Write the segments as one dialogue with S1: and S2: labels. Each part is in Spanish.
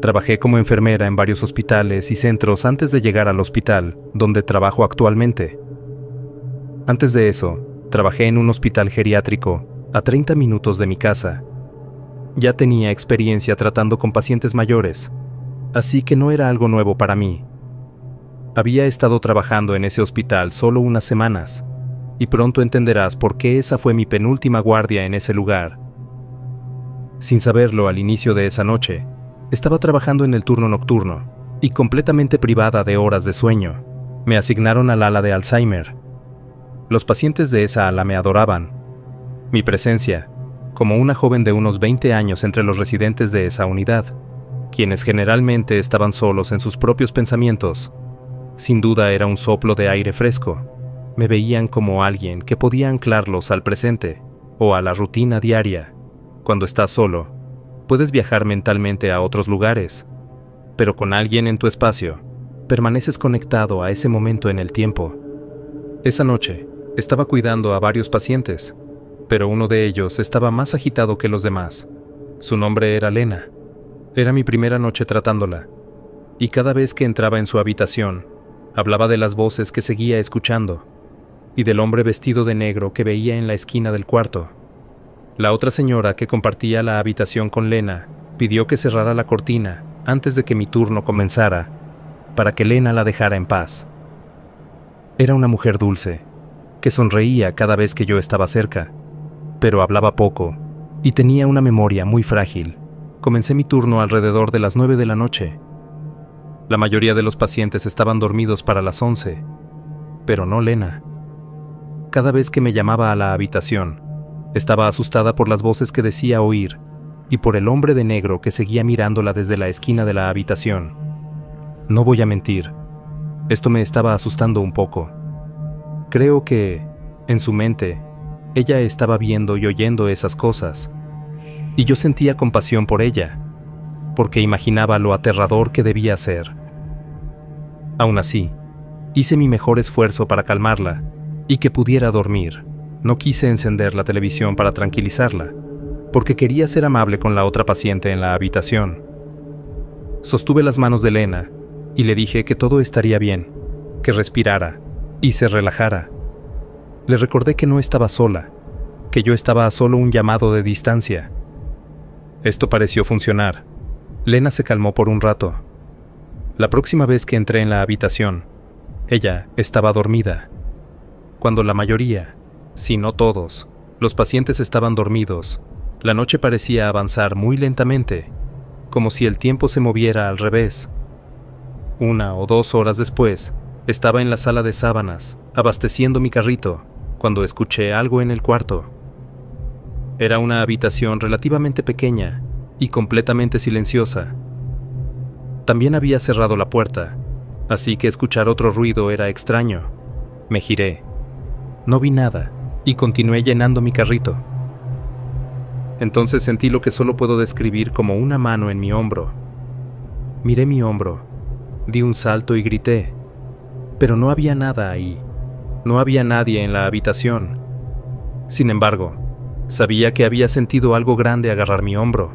S1: Trabajé como enfermera en varios hospitales y centros antes de llegar al hospital donde trabajo actualmente. Antes de eso, trabajé en un hospital geriátrico a 30 minutos de mi casa. Ya tenía experiencia tratando con pacientes mayores, así que no era algo nuevo para mí. Había estado trabajando en ese hospital solo unas semanas, y pronto entenderás por qué esa fue mi penúltima guardia en ese lugar. Sin saberlo al inicio de esa noche, estaba trabajando en el turno nocturno y completamente privada de horas de sueño. Me asignaron al ala de Alzheimer. Los pacientes de esa ala me adoraban. Mi presencia, como una joven de unos 20 años entre los residentes de esa unidad, quienes generalmente estaban solos en sus propios pensamientos, sin duda era un soplo de aire fresco. Me veían como alguien que podía anclarlos al presente o a la rutina diaria. Cuando estás solo, puedes viajar mentalmente a otros lugares, pero con alguien en tu espacio, permaneces conectado a ese momento en el tiempo. Esa noche, estaba cuidando a varios pacientes, pero uno de ellos estaba más agitado que los demás. Su nombre era Lena. Era mi primera noche tratándola, y cada vez que entraba en su habitación, hablaba de las voces que seguía escuchando, y del hombre vestido de negro que veía en la esquina del cuarto. La otra señora que compartía la habitación con Lena pidió que cerrara la cortina antes de que mi turno comenzara, para que Lena la dejara en paz. Era una mujer dulce, que sonreía cada vez que yo estaba cerca, pero hablaba poco y tenía una memoria muy frágil. Comencé mi turno alrededor de las 9 de la noche. La mayoría de los pacientes estaban dormidos para las 11, pero no Lena. Cada vez que me llamaba a la habitación, estaba asustada por las voces que decía oír y por el hombre de negro que seguía mirándola desde la esquina de la habitación. No voy a mentir, esto me estaba asustando un poco. Creo que, en su mente, ella estaba viendo y oyendo esas cosas, y yo sentía compasión por ella, porque imaginaba lo aterrador que debía ser. Aún así, hice mi mejor esfuerzo para calmarla y que pudiera dormir. No quise encender la televisión para tranquilizarla, porque quería ser amable con la otra paciente en la habitación. Sostuve las manos de Lena y le dije que todo estaría bien, que respirara y se relajara. Le recordé que no estaba sola, que yo estaba a solo un llamado de distancia. Esto pareció funcionar. Lena se calmó por un rato. La próxima vez que entré en la habitación, ella estaba dormida. Cuando la mayoría, si no todos, los pacientes estaban dormidos, la noche parecía avanzar muy lentamente, como si el tiempo se moviera al revés. 1 o 2 horas después, estaba en la sala de sábanas, abasteciendo mi carrito, cuando escuché algo en el cuarto. Era una habitación relativamente pequeña y completamente silenciosa. También había cerrado la puerta, así que escuchar otro ruido era extraño. Me giré. No vi nada y continué llenando mi carrito. Entonces sentí lo que solo puedo describir como una mano en mi hombro. Miré mi hombro, di un salto y grité, pero no había nada ahí. No había nadie en la habitación. Sin embargo, sabía que había sentido algo grande agarrar mi hombro.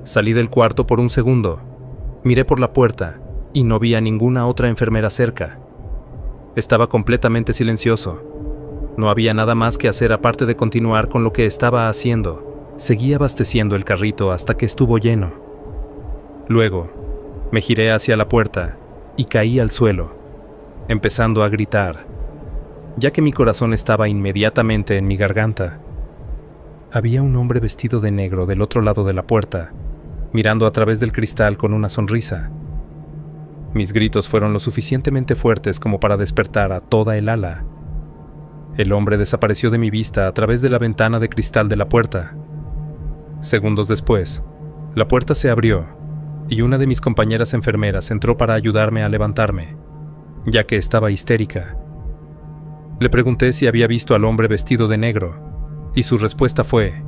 S1: Salí del cuarto por un segundo, miré por la puerta y no vi a ninguna otra enfermera cerca. Estaba completamente silencioso. No había nada más que hacer aparte de continuar con lo que estaba haciendo. Seguí abasteciendo el carrito hasta que estuvo lleno. Luego, me giré hacia la puerta y caí al suelo, empezando a gritar, ya que mi corazón estaba inmediatamente en mi garganta. Había un hombre vestido de negro del otro lado de la puerta, mirando a través del cristal con una sonrisa. Mis gritos fueron lo suficientemente fuertes como para despertar a toda el ala. El hombre desapareció de mi vista a través de la ventana de cristal de la puerta. Segundos después, la puerta se abrió y una de mis compañeras enfermeras entró para ayudarme a levantarme, ya que estaba histérica. Le pregunté si había visto al hombre vestido de negro, y su respuesta fue: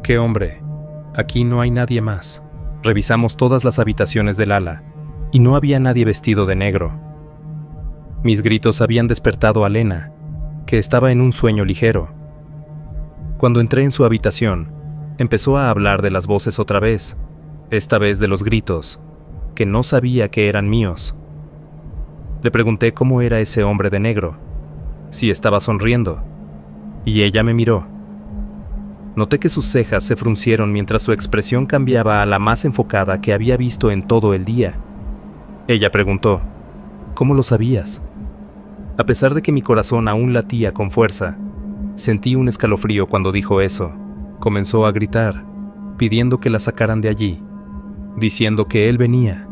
S1: ¿qué hombre? Aquí no hay nadie más. Revisamos todas las habitaciones del ala, y no había nadie vestido de negro. Mis gritos habían despertado a Lena, que estaba en un sueño ligero. Cuando entré en su habitación, Empezó a hablar de las voces otra vez, esta vez de los gritos, que no sabía que eran míos. Le pregunté cómo era ese hombre de negro, si estaba sonriendo, y ella me miró. Noté que sus cejas se fruncieron mientras su expresión cambiaba a la más enfocada que había visto en todo el día. Ella preguntó, ¿cómo lo sabías? A pesar de que mi corazón aún latía con fuerza, sentí un escalofrío cuando dijo eso. Comenzó a gritar, pidiendo que la sacaran de allí, diciendo que él venía.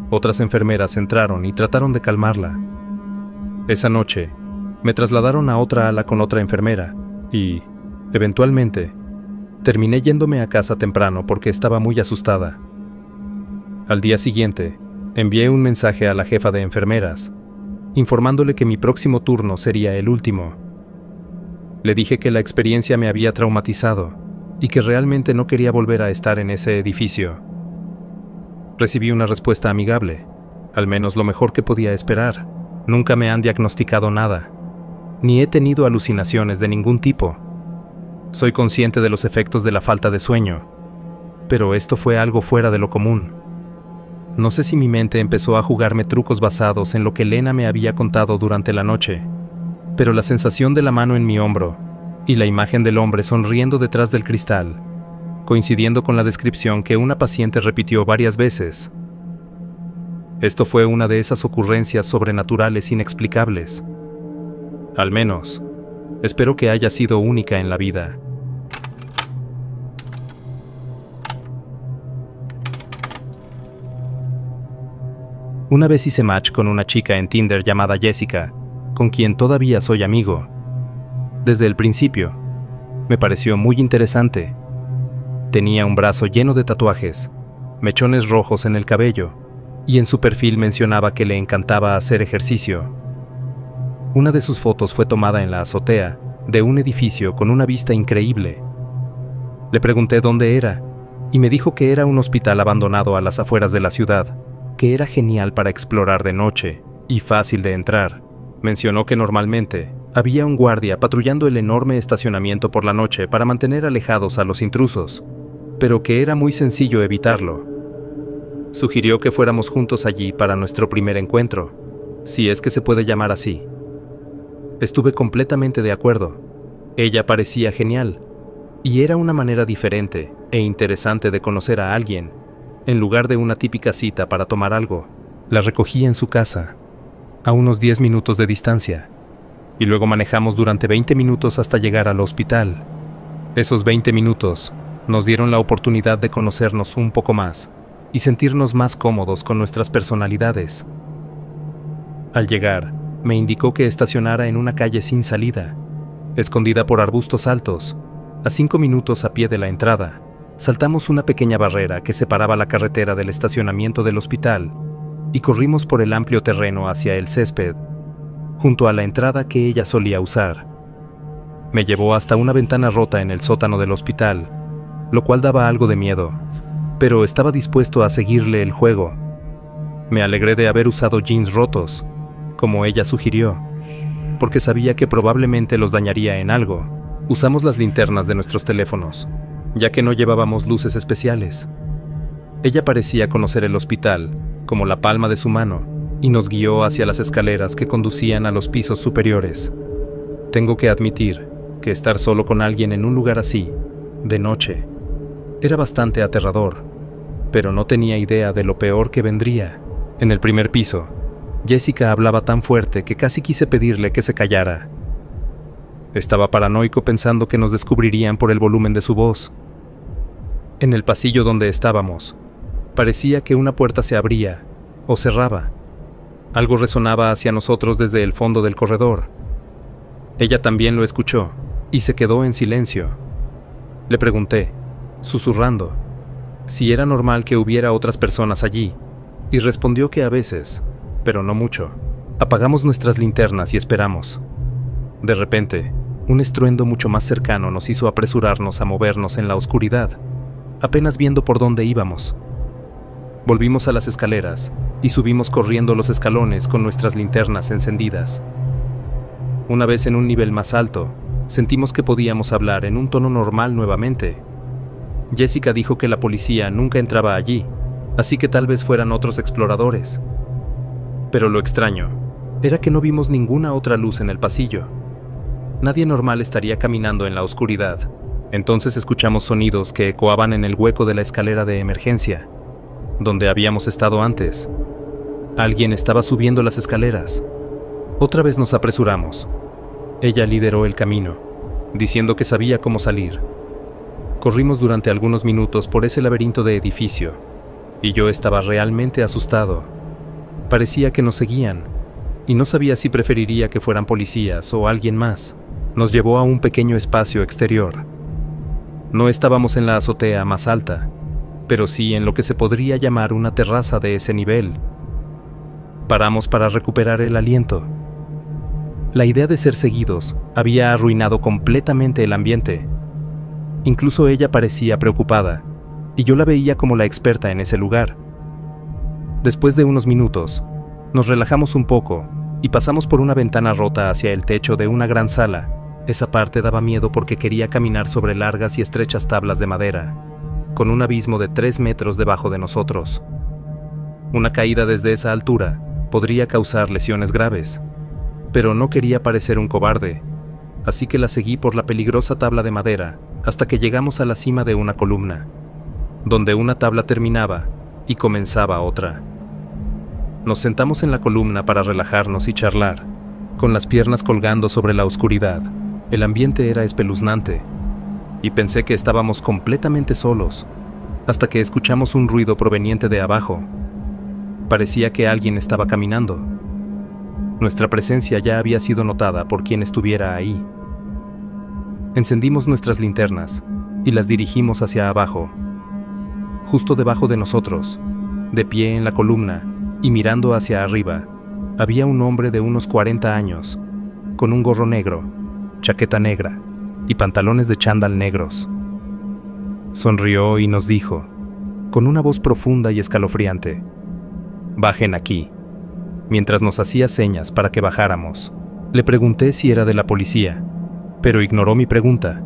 S1: Otras enfermeras entraron y trataron de calmarla. Esa noche, me trasladaron a otra ala con otra enfermera y, eventualmente, terminé yéndome a casa temprano porque estaba muy asustada. Al día siguiente, envié un mensaje a la jefa de enfermeras, informándole que mi próximo turno sería el último. Le dije que la experiencia me había traumatizado y que realmente no quería volver a estar en ese edificio. Recibí una respuesta amigable, al menos lo mejor que podía esperar. Nunca me han diagnosticado nada, ni he tenido alucinaciones de ningún tipo. Soy consciente de los efectos de la falta de sueño, pero esto fue algo fuera de lo común. No sé si mi mente empezó a jugarme trucos basados en lo que Lena me había contado durante la noche, pero la sensación de la mano en mi hombro y la imagen del hombre sonriendo detrás del cristal, coincidiendo con la descripción que una paciente repitió varias veces. Esto fue una de esas ocurrencias sobrenaturales inexplicables. Al menos, espero que haya sido única en la vida. Una vez hice match con una chica en Tinder llamada Jessica, con quien todavía soy amigo. Desde el principio, me pareció muy interesante. Tenía un brazo lleno de tatuajes, mechones rojos en el cabello, y en su perfil mencionaba que le encantaba hacer ejercicio. Una de sus fotos fue tomada en la azotea de un edificio con una vista increíble. Le pregunté dónde era, y me dijo que era un hospital abandonado a las afueras de la ciudad, que era genial para explorar de noche y fácil de entrar. Mencionó que normalmente había un guardia patrullando el enorme estacionamiento por la noche para mantener alejados a los intrusos, pero que era muy sencillo evitarlo. Sugirió que fuéramos juntos allí para nuestro primer encuentro, si es que se puede llamar así. Estuve completamente de acuerdo. Ella parecía genial, y era una manera diferente e interesante de conocer a alguien, en lugar de una típica cita para tomar algo. La recogí en su casa, a unos 10 minutos de distancia, y luego manejamos durante 20 minutos hasta llegar al hospital. Esos 20 minutos nos dieron la oportunidad de conocernos un poco más y sentirnos más cómodos con nuestras personalidades. Al llegar, me indicó que estacionara en una calle sin salida, escondida por arbustos altos, a 5 minutos a pie de la entrada. Saltamos una pequeña barrera que separaba la carretera del estacionamiento del hospital y corrimos por el amplio terreno hacia el césped, junto a la entrada que ella solía usar. Me llevó hasta una ventana rota en el sótano del hospital, lo cual daba algo de miedo, pero estaba dispuesto a seguirle el juego. Me alegré de haber usado jeans rotos, como ella sugirió, porque sabía que probablemente los dañaría en algo. Usamos las linternas de nuestros teléfonos, ya que no llevábamos luces especiales. Ella parecía conocer el hospital como la palma de su mano y nos guió hacia las escaleras que conducían a los pisos superiores. Tengo que admitir que estar solo con alguien en un lugar así, de noche, era bastante aterrador, pero no tenía idea de lo peor que vendría. En el primer piso, Jessica hablaba tan fuerte que casi quise pedirle que se callara. Estaba paranoico pensando que nos descubrirían por el volumen de su voz. En el pasillo donde estábamos, parecía que una puerta se abría o cerraba. Algo resonaba hacia nosotros desde el fondo del corredor. Ella también lo escuchó y se quedó en silencio. Le pregunté, susurrando, si era normal que hubiera otras personas allí, y respondió que a veces, pero no mucho. Apagamos nuestras linternas y esperamos. De repente, un estruendo mucho más cercano nos hizo apresurarnos a movernos en la oscuridad, apenas viendo por dónde íbamos. Volvimos a las escaleras y subimos corriendo los escalones con nuestras linternas encendidas. Una vez en un nivel más alto, sentimos que podíamos hablar en un tono normal nuevamente. Jessica dijo que la policía nunca entraba allí, así que tal vez fueran otros exploradores. Pero lo extraño era que no vimos ninguna otra luz en el pasillo. Nadie normal estaría caminando en la oscuridad. Entonces escuchamos sonidos que ecoaban en el hueco de la escalera de emergencia, donde habíamos estado antes. Alguien estaba subiendo las escaleras. Otra vez nos apresuramos. Ella lideró el camino, diciendo que sabía cómo salir. Corrimos durante algunos minutos por ese laberinto de edificio, y yo estaba realmente asustado. Parecía que nos seguían, y no sabía si preferiría que fueran policías o alguien más. Nos llevó a un pequeño espacio exterior. No estábamos en la azotea más alta, pero sí en lo que se podría llamar una terraza de ese nivel. Paramos para recuperar el aliento. La idea de ser seguidos había arruinado completamente el ambiente. Incluso ella parecía preocupada, y yo la veía como la experta en ese lugar. Después de unos minutos, nos relajamos un poco y pasamos por una ventana rota hacia el techo de una gran sala. Esa parte daba miedo porque quería caminar sobre largas y estrechas tablas de madera, con un abismo de 3 metros debajo de nosotros. Una caída desde esa altura podría causar lesiones graves, pero no quería parecer un cobarde, así que la seguí por la peligrosa tabla de madera hasta que llegamos a la cima de una columna, donde una tabla terminaba y comenzaba otra. Nos sentamos en la columna para relajarnos y charlar, con las piernas colgando sobre la oscuridad. El ambiente era espeluznante, y pensé que estábamos completamente solos, hasta que escuchamos un ruido proveniente de abajo. Parecía que alguien estaba caminando. Nuestra presencia ya había sido notada por quien estuviera ahí. Encendimos nuestras linternas y las dirigimos hacia abajo. Justo debajo de nosotros, de pie en la columna y mirando hacia arriba, había un hombre de unos 40 años, con un gorro negro, chaqueta negra y pantalones de chándal negros. Sonrió y nos dijo, con una voz profunda y escalofriante: «Bajen aquí», mientras nos hacía señas para que bajáramos. Le pregunté si era de la policía, pero ignoró mi pregunta,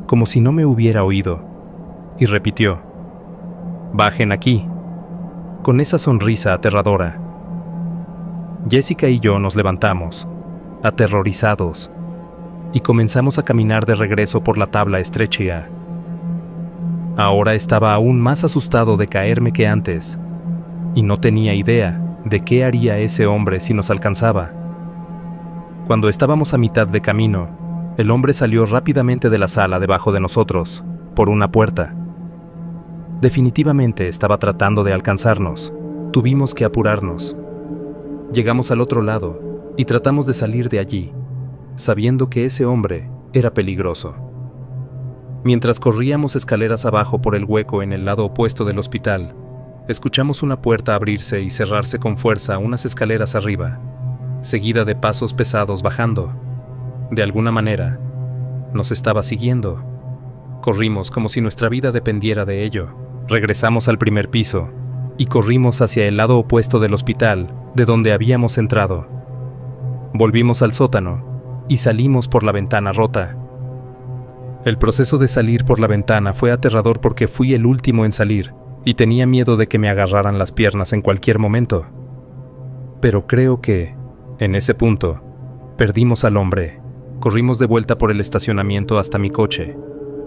S1: como si no me hubiera oído, y repitió: «Bajen aquí», con esa sonrisa aterradora. Jessica y yo nos levantamos, aterrorizados, y comenzamos a caminar de regreso por la tabla estrecha. Ahora estaba aún más asustado de caerme que antes, y no tenía idea de qué haría ese hombre si nos alcanzaba. Cuando estábamos a mitad de camino, el hombre salió rápidamente de la sala debajo de nosotros, por una puerta. Definitivamente estaba tratando de alcanzarnos. Tuvimos que apurarnos. Llegamos al otro lado y tratamos de salir de allí, sabiendo que ese hombre era peligroso. Mientras corríamos escaleras abajo por el hueco en el lado opuesto del hospital, escuchamos una puerta abrirse y cerrarse con fuerza unas escaleras arriba, seguida de pasos pesados bajando. De alguna manera, nos estaba siguiendo. Corrimos como si nuestra vida dependiera de ello. Regresamos al primer piso y corrimos hacia el lado opuesto del hospital, de donde habíamos entrado. Volvimos al sótano y salimos por la ventana rota. El proceso de salir por la ventana fue aterrador porque fui el último en salir y tenía miedo de que me agarraran las piernas en cualquier momento. Pero creo que, en ese punto, perdimos al hombre. Corrimos de vuelta por el estacionamiento hasta mi coche,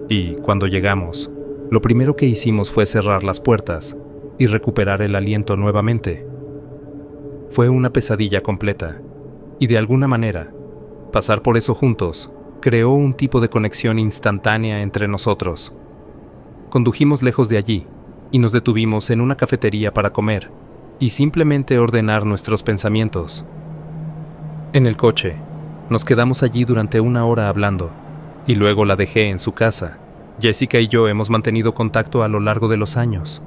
S1: y cuando llegamos, lo primero que hicimos fue cerrar las puertas y recuperar el aliento nuevamente. Fue una pesadilla completa, y de alguna manera, pasar por eso juntos creó un tipo de conexión instantánea entre nosotros. Condujimos lejos de allí y nos detuvimos en una cafetería para comer y simplemente ordenar nuestros pensamientos. En el coche, nos quedamos allí durante 1 hora hablando, y luego la dejé en su casa. Jessica y yo hemos mantenido contacto a lo largo de los años.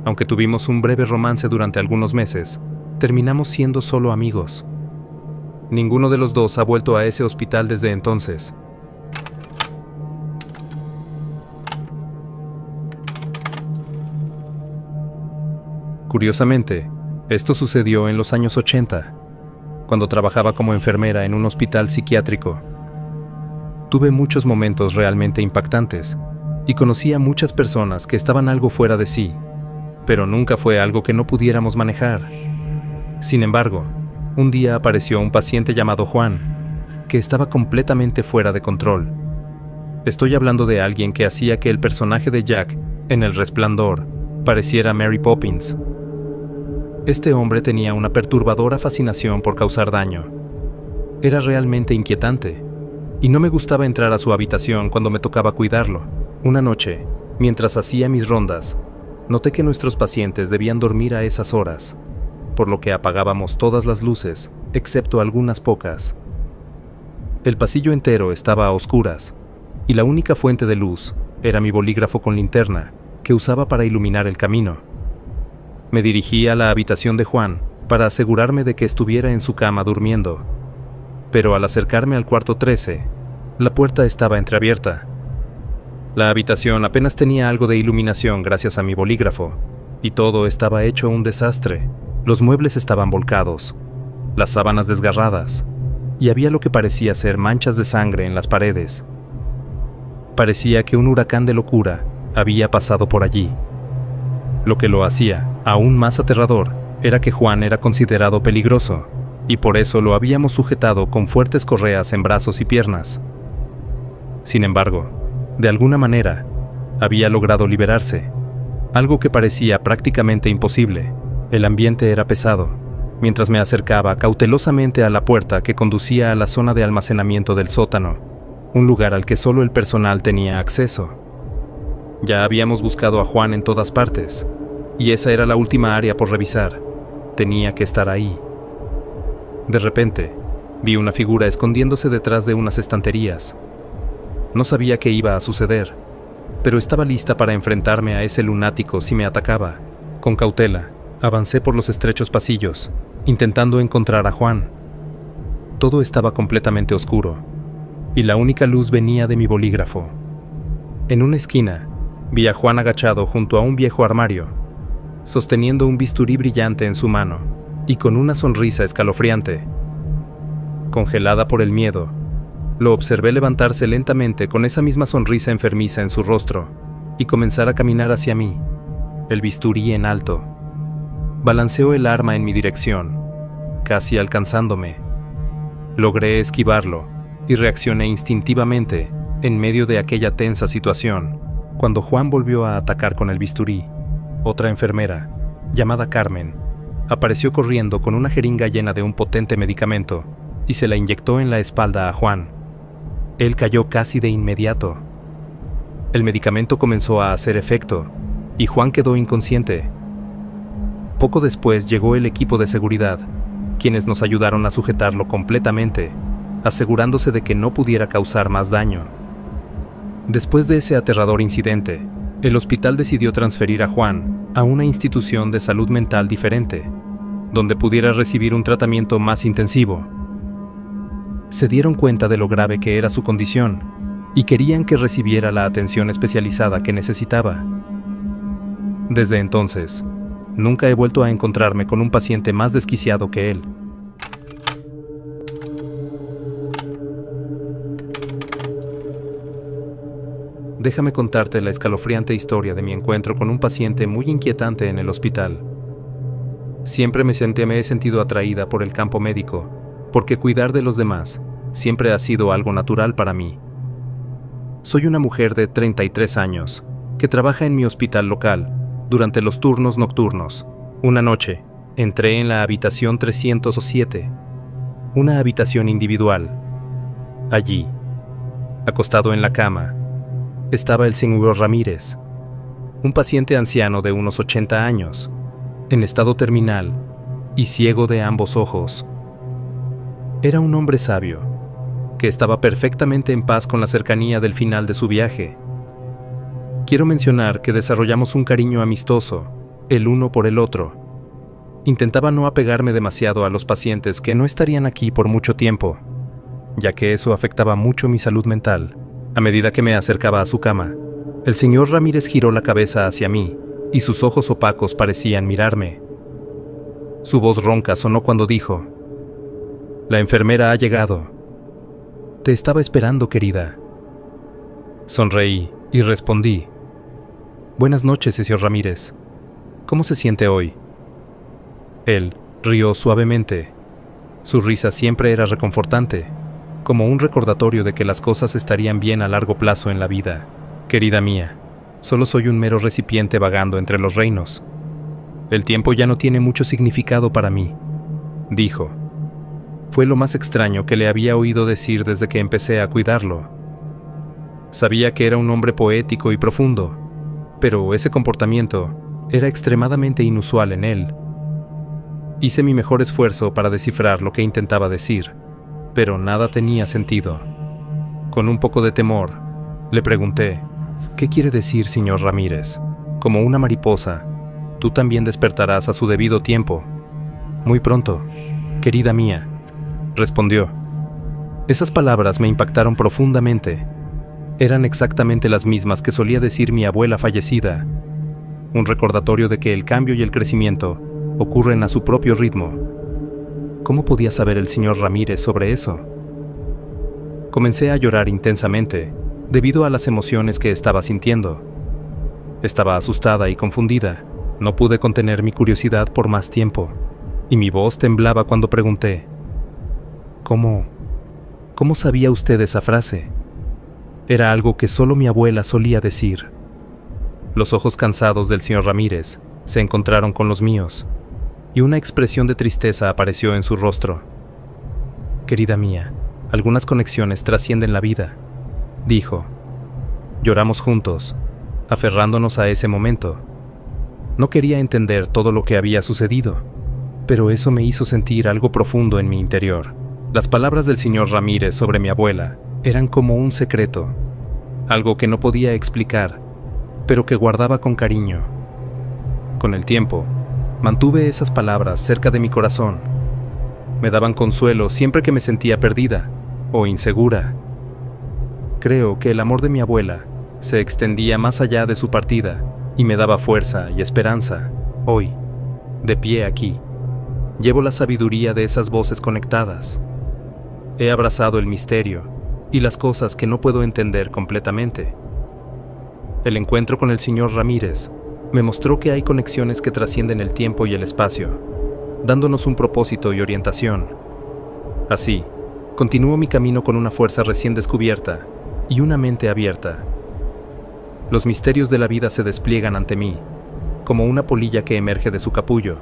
S1: Aunque tuvimos un breve romance durante algunos meses, terminamos siendo solo amigos. Ninguno de los dos ha vuelto a ese hospital desde entonces. Curiosamente, esto sucedió en los años 80, cuando trabajaba como enfermera en un hospital psiquiátrico. Tuve muchos momentos realmente impactantes y conocí a muchas personas que estaban algo fuera de sí, pero nunca fue algo que no pudiéramos manejar. Sin embargo, un día apareció un paciente llamado Juan, que estaba completamente fuera de control. Estoy hablando de alguien que hacía que el personaje de Jack, en El Resplandor, pareciera Mary Poppins. Este hombre tenía una perturbadora fascinación por causar daño. Era realmente inquietante, y no me gustaba entrar a su habitación cuando me tocaba cuidarlo. Una noche, mientras hacía mis rondas, noté que nuestros pacientes debían dormir a esas horas, por lo que apagábamos todas las luces, excepto algunas pocas. El pasillo entero estaba a oscuras, y la única fuente de luz era mi bolígrafo con linterna, que usaba para iluminar el camino. Me dirigí a la habitación de Juan para asegurarme de que estuviera en su cama durmiendo, pero al acercarme al cuarto 13, la puerta estaba entreabierta. La habitación apenas tenía algo de iluminación gracias a mi bolígrafo, y todo estaba hecho un desastre. Los muebles estaban volcados, las sábanas desgarradas, y había lo que parecía ser manchas de sangre en las paredes. Parecía que un huracán de locura había pasado por allí. Lo que lo hacía aún más aterrador era que Juan era considerado peligroso, y por eso lo habíamos sujetado con fuertes correas en brazos y piernas. Sin embargo, de alguna manera, había logrado liberarse, algo que parecía prácticamente imposible. El ambiente era pesado, mientras me acercaba cautelosamente a la puerta que conducía a la zona de almacenamiento del sótano, un lugar al que solo el personal tenía acceso. Ya habíamos buscado a Juan en todas partes, y esa era la última área por revisar. Tenía que estar ahí. De repente, vi una figura escondiéndose detrás de unas estanterías. No sabía qué iba a suceder, pero estaba lista para enfrentarme a ese lunático si me atacaba. Con cautela, avancé por los estrechos pasillos, intentando encontrar a Juan. Todo estaba completamente oscuro, y la única luz venía de mi bolígrafo. En una esquina, vi a Juan agachado junto a un viejo armario, sosteniendo un bisturí brillante en su mano, y con una sonrisa escalofriante. Congelada por el miedo, lo observé levantarse lentamente con esa misma sonrisa enfermiza en su rostro, y comenzar a caminar hacia mí, el bisturí en alto. Balanceó el arma en mi dirección, casi alcanzándome. Logré esquivarlo y reaccioné instintivamente en medio de aquella tensa situación, cuando Juan volvió a atacar con el bisturí. Otra enfermera, llamada Carmen, apareció corriendo con una jeringa llena de un potente medicamento y se la inyectó en la espalda a Juan. Él cayó casi de inmediato. El medicamento comenzó a hacer efecto y Juan quedó inconsciente. Poco después llegó el equipo de seguridad, quienes nos ayudaron a sujetarlo completamente, asegurándose de que no pudiera causar más daño. Después de ese aterrador incidente, el hospital decidió transferir a Juan a una institución de salud mental diferente, donde pudiera recibir un tratamiento más intensivo. Se dieron cuenta de lo grave que era su condición y querían que recibiera la atención especializada que necesitaba. Desde entonces, nunca he vuelto a encontrarme con un paciente más desquiciado que él. Déjame contarte la escalofriante historia de mi encuentro con un paciente muy inquietante en el hospital. Siempre me he sentido atraída por el campo médico, porque cuidar de los demás siempre ha sido algo natural para mí. Soy una mujer de 33 años, que trabaja en mi hospital local, durante los turnos nocturnos. Una noche, entré en la habitación 307, una habitación individual. Allí, acostado en la cama, estaba el señor Ramírez, un paciente anciano de unos 80 años, en estado terminal y ciego de ambos ojos. Era un hombre sabio, que estaba perfectamente en paz con la cercanía del final de su viaje. Quiero mencionar que desarrollamos un cariño amistoso, el uno por el otro. Intentaba no apegarme demasiado a los pacientes que no estarían aquí por mucho tiempo, ya que eso afectaba mucho mi salud mental. A medida que me acercaba a su cama, el señor Ramírez giró la cabeza hacia mí y sus ojos opacos parecían mirarme. Su voz ronca sonó cuando dijo: «La enfermera ha llegado. Te estaba esperando, querida». Sonreí y respondí: «Buenas noches, señor Ramírez. ¿Cómo se siente hoy?» Él rió suavemente. Su risa siempre era reconfortante, como un recordatorio de que las cosas estarían bien a largo plazo en la vida. «Querida mía, solo soy un mero recipiente vagando entre los reinos. El tiempo ya no tiene mucho significado para mí», dijo. Fue lo más extraño que le había oído decir desde que empecé a cuidarlo. Sabía que era un hombre poético y profundo, pero ese comportamiento era extremadamente inusual en él. Hice mi mejor esfuerzo para descifrar lo que intentaba decir, pero nada tenía sentido. Con un poco de temor, le pregunté: «¿Qué quiere decir, señor Ramírez? Como una mariposa, tú también despertarás a su debido tiempo. Muy pronto, querida mía», respondió. Esas palabras me impactaron profundamente. Eran exactamente las mismas que solía decir mi abuela fallecida, un recordatorio de que el cambio y el crecimiento ocurren a su propio ritmo. ¿Cómo podía saber el señor Ramírez sobre eso? Comencé a llorar intensamente, debido a las emociones que estaba sintiendo. Estaba asustada y confundida. No pude contener mi curiosidad por más tiempo, y mi voz temblaba cuando pregunté: ¿Cómo sabía usted esa frase? Era algo que solo mi abuela solía decir. Los ojos cansados del señor Ramírez se encontraron con los míos, y una expresión de tristeza apareció en su rostro. «Querida mía, algunas conexiones trascienden la vida», dijo. Lloramos juntos, aferrándonos a ese momento. No quería entender todo lo que había sucedido, pero eso me hizo sentir algo profundo en mi interior. Las palabras del señor Ramírez sobre mi abuela eran como un secreto, algo que no podía explicar, pero que guardaba con cariño. Con el tiempo, mantuve esas palabras cerca de mi corazón. Me daban consuelo siempre que me sentía perdida o insegura. Creo que el amor de mi abuela se extendía más allá de su partida y me daba fuerza y esperanza. Hoy, de pie aquí, llevo la sabiduría de esas voces conectadas. He abrazado el misterio y las cosas que no puedo entender completamente. El encuentro con el señor Ramírez me mostró que hay conexiones que trascienden el tiempo y el espacio, dándonos un propósito y orientación. Así, continúo mi camino con una fuerza recién descubierta y una mente abierta. Los misterios de la vida se despliegan ante mí, como una polilla que emerge de su capullo,